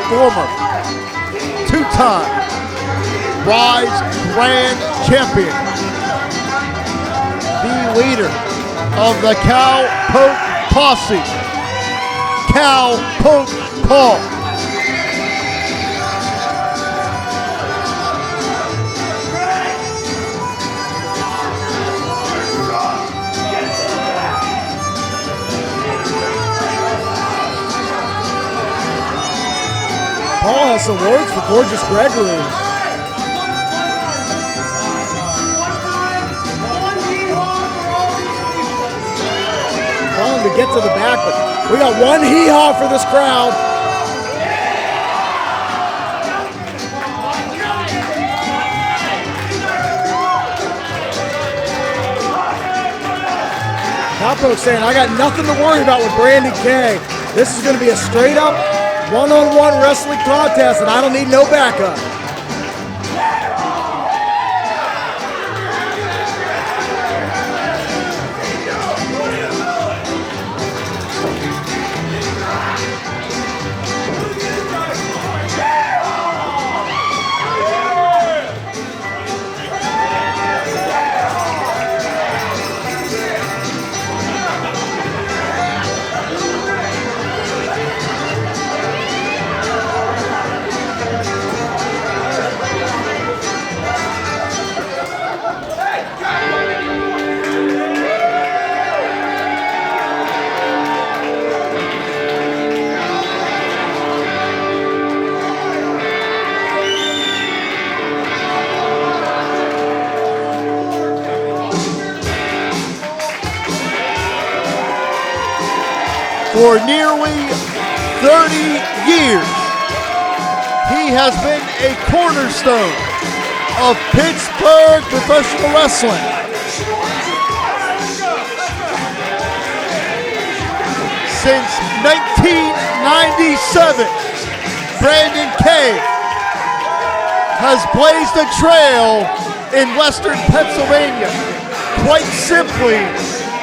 former two-time Ryse Grand Champion, the leader of the Cowpoke posse, Cowpoke Paul. Paul has some words for Gorgeous Gregory. Telling him to get to the back, but we got one hee-haw for this crowd. Cowpoke saying, I got nothing to worry about with Brandon K. This is going to be a straight-up one-on-one wrestling contest, and I don't need no backup. For nearly 30 years, he has been a cornerstone of Pittsburgh professional wrestling. Since 1997, Brandon K has blazed a trail in Western Pennsylvania. Quite simply,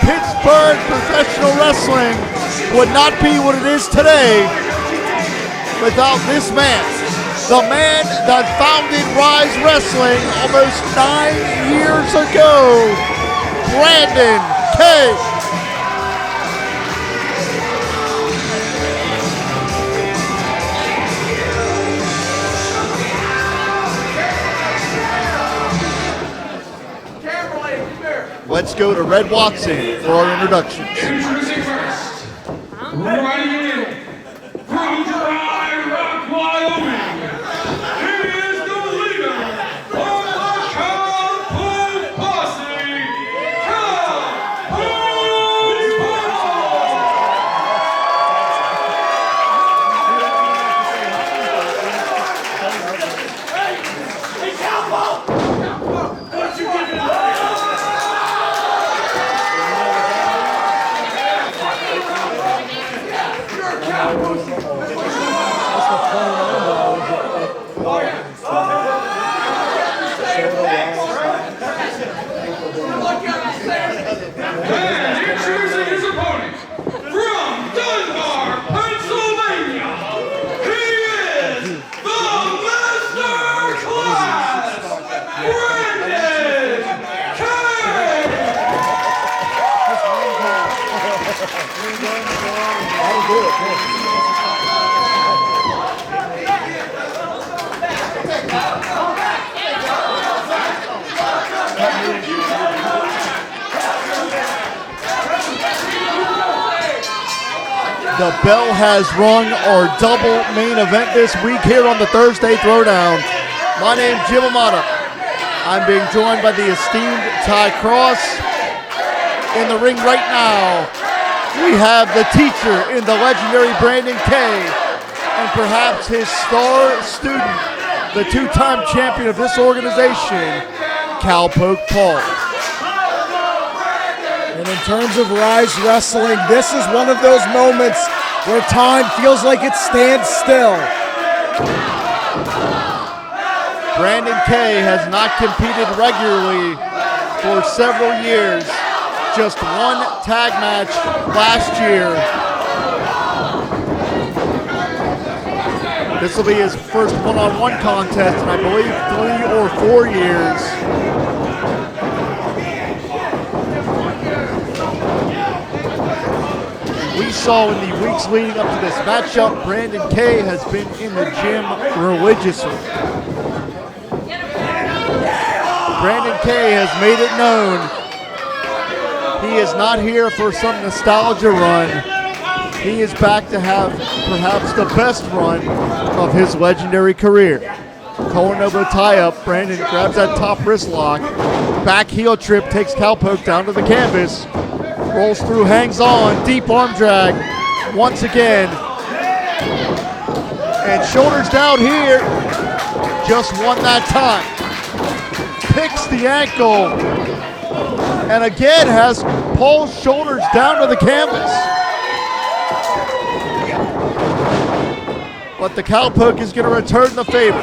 Pittsburgh professional wrestling would not be what it is today without this man. The man that founded Ryse Wrestling almost 9 years ago, Brandon K. Let's go to Red Watson for our introductions. Introducing first, riding in from Dry Rock, Wyoming, he is the leader of the Cowpoke posse, Cowpoke Hey, Cowpoke! Don't you give it up! And introducing his opponent, from Dunbar, Pennsylvania, he is the Master Class, Brandon K. The bell has rung our double main event this week here on the Thursday Throwdown. My name's Jim Amata. I'm being joined by the esteemed Ty Cross. In the ring right now, we have the teacher in the legendary Brandon K. and perhaps his star student, the two-time champion of this organization, Cowpoke Paul. And in terms of Ryse Wrestling, this is one of those moments where time feels like it stands still. Brandon K has not competed regularly for several years. Just one tag match last year. This will be his first one-on-one contest in, I believe, 3 or 4 years. We saw in the weeks leading up to this matchup, Brandon K has been in the gym religiously. Brandon K has made it known he is not here for some nostalgia run. He is back to have perhaps the best run of his legendary career. Collar elbow tie-up, Brandon grabs that top wrist lock, back heel trip, takes Cowpoke down to the canvas, rolls through, hangs on, deep arm drag once again. And shoulders down here, just one that time. Picks the ankle, and again has Paul's shoulders down to the canvas. But the Cowpoke is going to return the favor.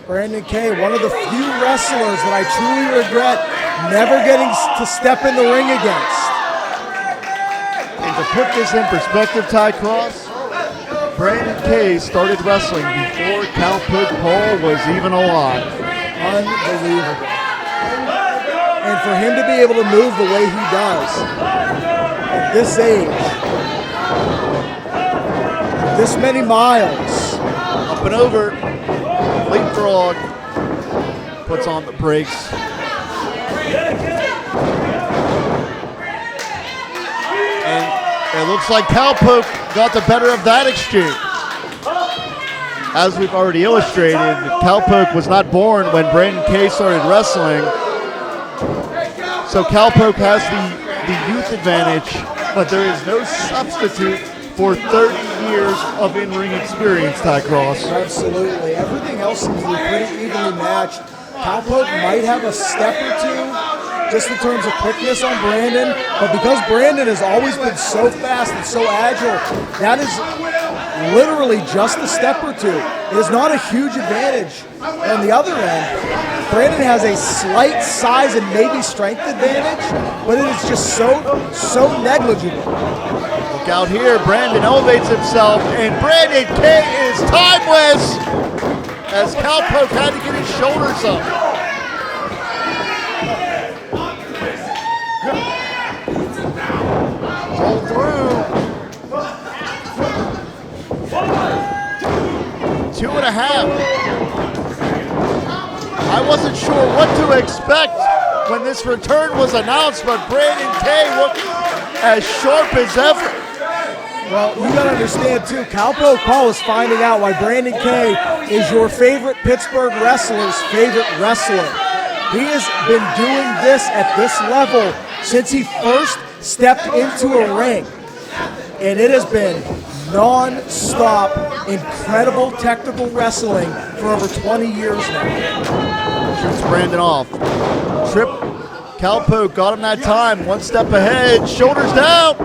Brandon K, one of the few wrestlers that I truly regret never getting to step in the ring against. And to put this in perspective, Ty Cross, Brandon K started wrestling before Cowpoke Paul was even alive. Unbelievable. And for him to be able to move the way he does at this age, this many miles, up and over, leapfrog, puts on the brakes. And it looks like Cowpoke got the better of that exchange. As we've already illustrated, Cowpoke was not born when Brandon K started wrestling. So Cowpoke has the youth advantage, but there is no substitute for 30 years of in-ring experience, Ty Cross. Absolutely. Everything else seems to be pretty evenly matched. Cowpoke might have a step or two just in terms of quickness on Brandon, but because Brandon has always been so fast and so agile, that is literally just a step or two. It is not a huge advantage. On the other end, Brandon has a slight size and maybe strength advantage, but it is just so negligible. Look out here, Brandon elevates himself, and Brandon K is timeless as Cowpoke had to get his shoulders up. Roll through. 2.5. I wasn't sure what to expect when this return was announced, but Brandon K looked as sharp as ever. Well, you gotta understand too, Cowpoke Paul is finding out why Brandon K is your favorite Pittsburgh wrestler's favorite wrestler. He has been doing this at this level since he first stepped into a ring. And it has been non-stop, incredible technical wrestling for over 20 years now. Shoots Brandon off. Trip. Cowpoke got him that time. One step ahead. Shoulders down.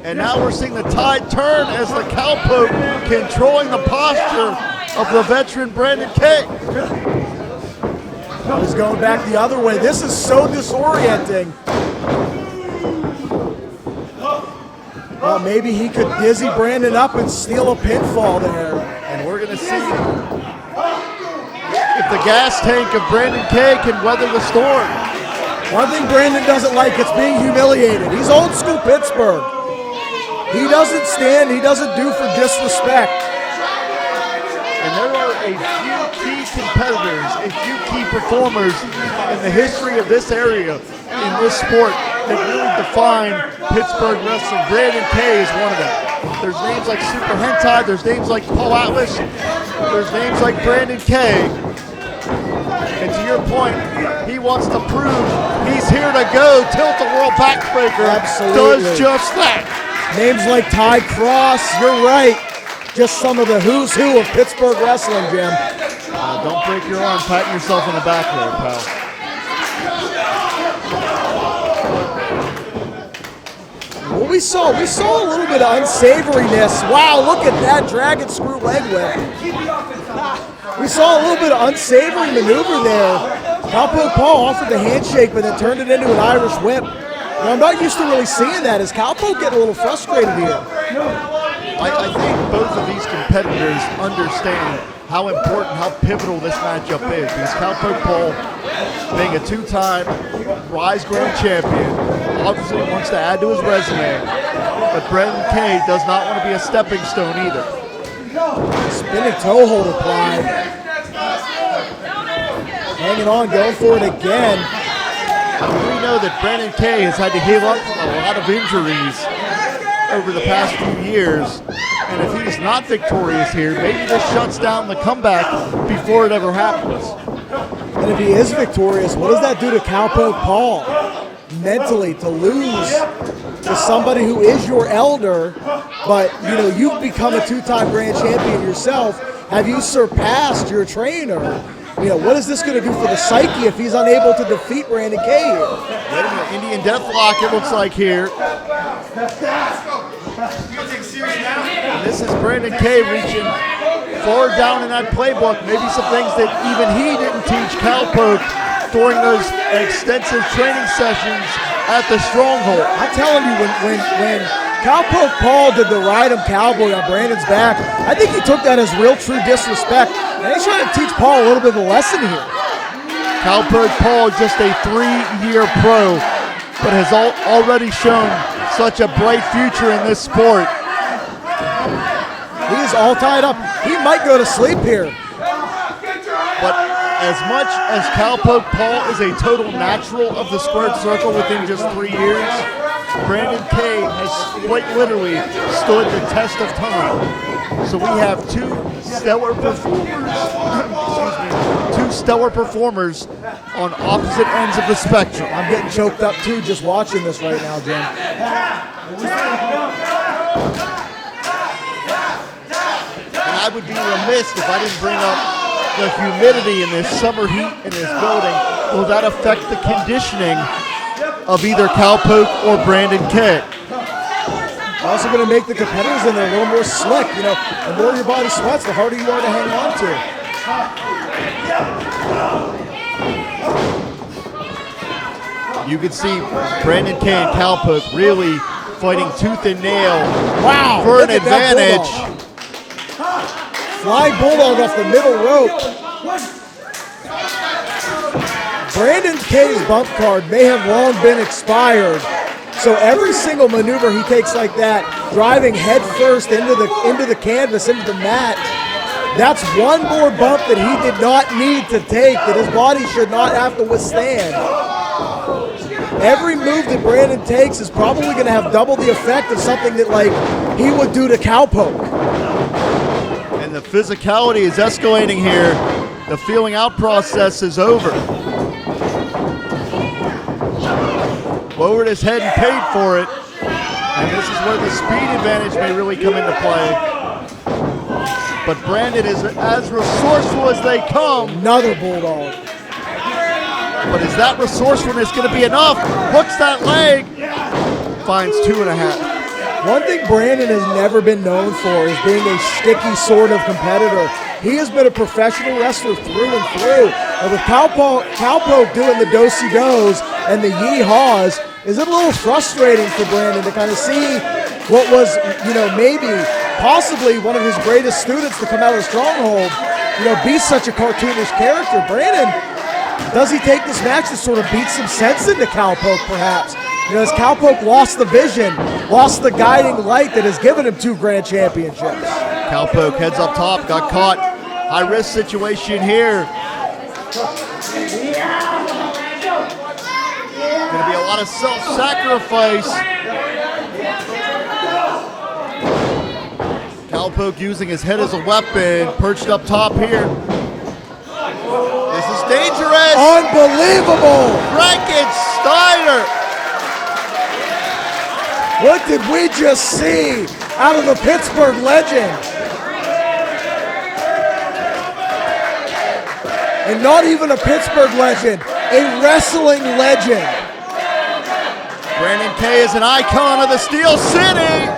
And now we're seeing the tide turn as the Cowpoke controlling the posture of the veteran Brandon K. He's going back the other way. This is so disorienting. Well, maybe he could dizzy Brandon up and steal a pinfall there. And we're going to see if the gas tank of Brandon K can weather the storm. One thing Brandon doesn't like, it's being humiliated. He's old school Pittsburgh. He doesn't stand, he doesn't do for disrespect. And there are a few key competitors, a few key performers in the history of this area, in this sport, that really define Pittsburgh wrestling. Brandon K is one of them. There's names like Super Hentai, there's names like Paul Atlas, there's names like Brandon K. And to your point, he wants to prove he's here to go. Tilt the World Backbreaker Absolutely. does just that. Names like Ty Cross, you're right. Just some of the who's who of Pittsburgh wrestling, Jim. Don't break your arm patting yourself on the back there, pal. Well, we saw a little bit of unsavoriness. Wow, look at that dragon screw leg whip. We saw a little bit of unsavory maneuver there. Cowpoke Paul offered the handshake, but then turned it into an Irish whip. Now, I'm not used to really seeing that. Is Cowpoke getting a little frustrated here? I think both of these competitors understand how important, how pivotal this matchup is. Because Cowpoke Paul, being a two-time Ryse Grand Champion, obviously wants to add to his resume, but Brandon Kay does not want to be a stepping stone either. Spinning toe hold applied. Hanging on, going for it again. We know that Brandon Kay has had to heal up from a lot of injuries over the past few years, and if he's not victorious here, maybe this shuts down the comeback before it ever happens. And if he is victorious, what does that do to Cowpoke Paul? Mentally, to lose to somebody who is your elder, but you know, you've become a two-time grand champion yourself. Have you surpassed your trainer? You know, what is this going to do for the psyche if he's unable to defeat Brandon Kay here? Wait a minute, Indian Deathlock it looks like here. And this is Brandon Kay reaching forward down in that playbook. Maybe some things that even he didn't teach Cowpoke during those extensive training sessions at the Stronghold. I'm telling you, when Cowpoke Paul did the ride 'em cowboy on Brandon's back, I think he took that as real true disrespect. And he's trying to teach Paul a little bit of a lesson here. Cowpoke Paul, just a 3-year pro, but has already shown such a bright future in this sport. He is all tied up. He might go to sleep here. But as much as Cowpoke Paul is a total natural of the squared circle within just 3 years, Brandon Kay has quite literally stood the test of time. So we have two stellar performers on opposite ends of the spectrum. I'm getting choked up too just watching this right now, Jim. And I would be remiss if I didn't bring up the humidity in this summer heat in this building. Will that affect the conditioning of either Cowpoke or Brandon Kay? Also going to make the competitors in there a little more slick. You know, the more your body sweats, the harder you are to hang on to. You can see Brandon Kay and Cowpoke really fighting tooth and nail for an advantage. Flying Bulldog off the middle rope. Brandon Kay's bump card may have long been expired. So every single maneuver he takes like that, driving head first into the canvas, into the mat, that's one more bump that he did not need to take, that his body should not have to withstand. Every move that Brandon takes is probably going to have double the effect of something that like he would do to Cowpoke. And the physicality is escalating here. The feeling out process is over. Lowered his head and paid for it. And this is where the speed advantage may really come into play. But Brandon is as resourceful as they come. Another Bulldog. But is that resourcefulness going to be enough? Hooks that leg. Finds 2.5. One thing Brandon has never been known for is being a sticky sort of competitor. He has been a professional wrestler through and through. And with Cowpoke doing the do-si-dos and the yee-haws, is it a little frustrating for Brandon to kind of see what was, you know, maybe, possibly one of his greatest students to come out of the Stronghold, you know, be such a cartoonish character? Brandon, does he take this match to sort of beat some sense into Cowpoke, perhaps? You know, has Cowpoke lost the vision, lost the guiding light that has given him 2 grand championships? Cowpoke heads up top, got caught. High risk situation here. Going to be a lot of self-sacrifice. Cowpoke using his head as a weapon, perched up top here. This is dangerous. Unbelievable! Frankensteiner. What did we just see out of the Pittsburgh legend? And not even a Pittsburgh legend, a wrestling legend. Brandon Kay is an icon of the Steel City.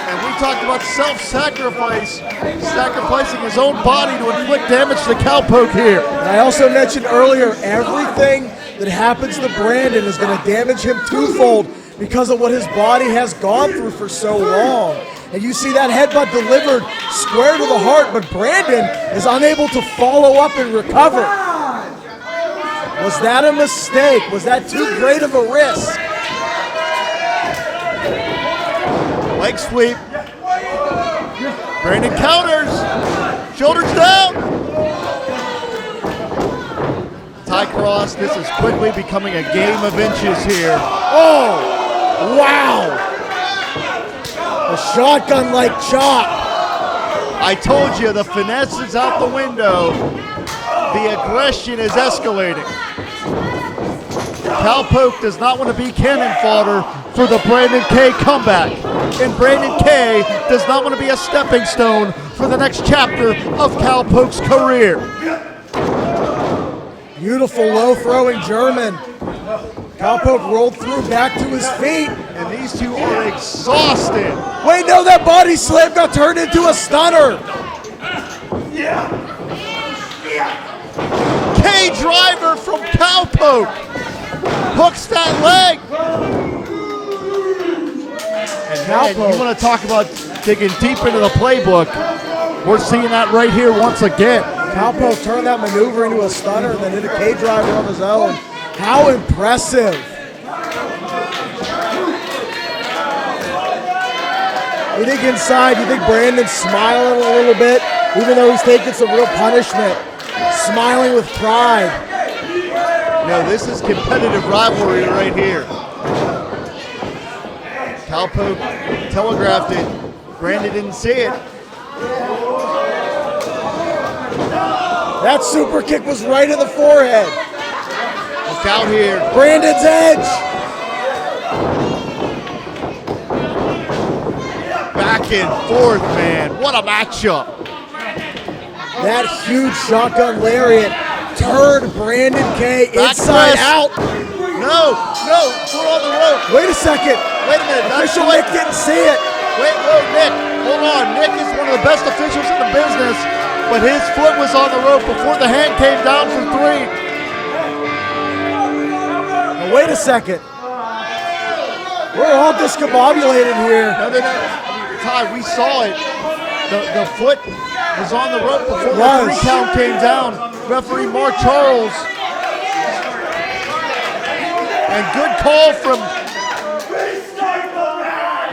And we talked about self-sacrifice, sacrificing his own body to inflict damage to Cowpoke here. And I also mentioned earlier, everything that happens to Brandon is going to damage him twofold because of what his body has gone through for so long. And you see that headbutt delivered square to the heart, but Brandon is unable to follow up and recover. Was that a mistake? Was that too great of a risk? Leg sweep. Brandon counters. Shoulders down. Tie cross. This is quickly becoming a game of inches here. Oh, wow. A shotgun-like chop. I told you, the finesse is out the window. The aggression is escalating. Cowpoke does not want to be cannon fodder for the Brandon K comeback. And Brandon K does not want to be a stepping stone for the next chapter of Cowpoke's career. Beautiful low-throwing German. Cowpoke rolled through back to his feet. And these two are exhausted. Wait, no, that body slam got turned into a stunner. K driver from Cowpoke. Hooks that leg. And man, you want to talk about digging deep into the playbook. We're seeing that right here once again. Cowpoke turned that maneuver into a stunner and then did a K driver of his own. How impressive. You think inside, you think Brandon's smiling a little bit, even though he's taking some real punishment, smiling with pride. No, this is competitive rivalry right here. Cowpoke telegraphed it. Brandon didn't see it. That super kick was right in the forehead. Look out here. Brandon's edge. Back and forth, man. What a matchup. That huge shotgun lariat turned Brandon K inside out. No, foot on the rope. Wait a second. Wait a minute. That's Official Nick didn't see it. Wait, Nick. Hold on. Nick is one of the best officials in the business, but his foot was on the rope before the hand came down for 3. Now, wait a second. We're all discombobulated here. No. Ty, we saw it. The foot was on the rope before the 3 count came down. Referee Mark Charles. And good call from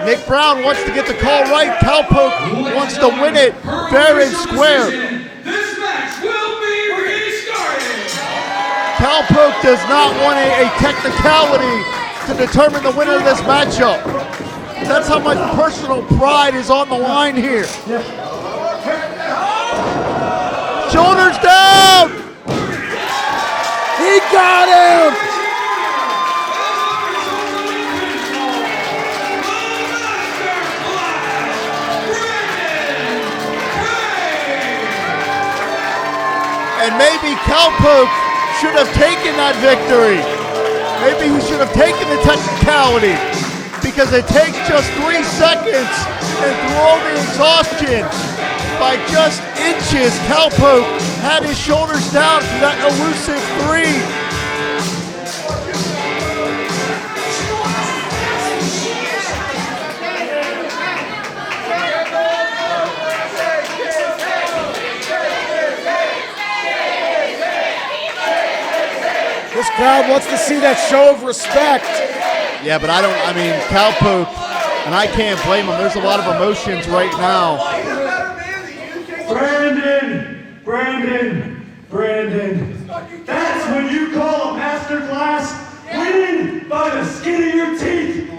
Nick Brown. Wants to get the call right. Cowpoke wants to win it fair and square. This match will be restarted. Cowpoke does not want a technicality to determine the winner of this matchup. That's how much personal pride is on the line here. Shoulders down! He got him! And maybe Cowpoke should have taken that victory. Maybe he should have taken the technicality, because it takes just 3 seconds, and through all the exhaustion, by just inches, Cowpoke had his shoulders down for that elusive 3. This crowd wants to see that show of respect. Yeah, but Cowpoke, and I can't blame him. There's a lot of emotions right now. Brandon. That's when you call a master class winning by the skin of your teeth.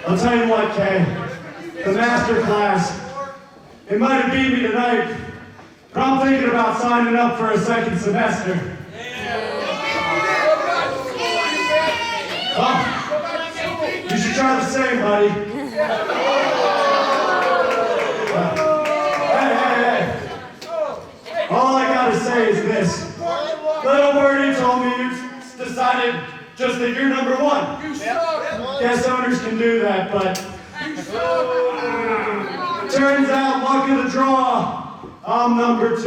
I'll tell you what, Kay. The master class, it might have beat me tonight, but I'm thinking about signing up for a second semester. Oh, you should try the same, buddy. Hey. All I gotta say is this. Little Birdie told me you decided just that you're number 1. Guess owners can do that, but turns out luck of the draw, I'm number 2.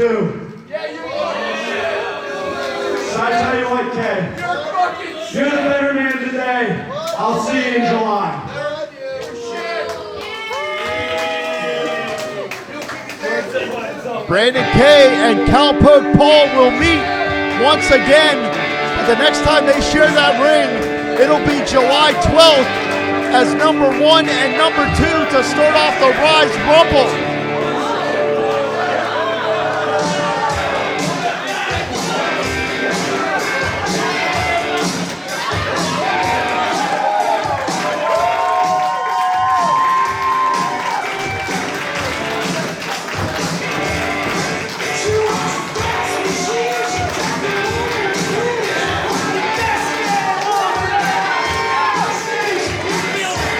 So I tell you what, Kay, you're the better man today. I'll see you in July. Brandon Kay and Cowpoke Paul will meet once again. But the next time they share that ring, it'll be July 12th as number 1 and number 2 to start off the Ryse Rumble.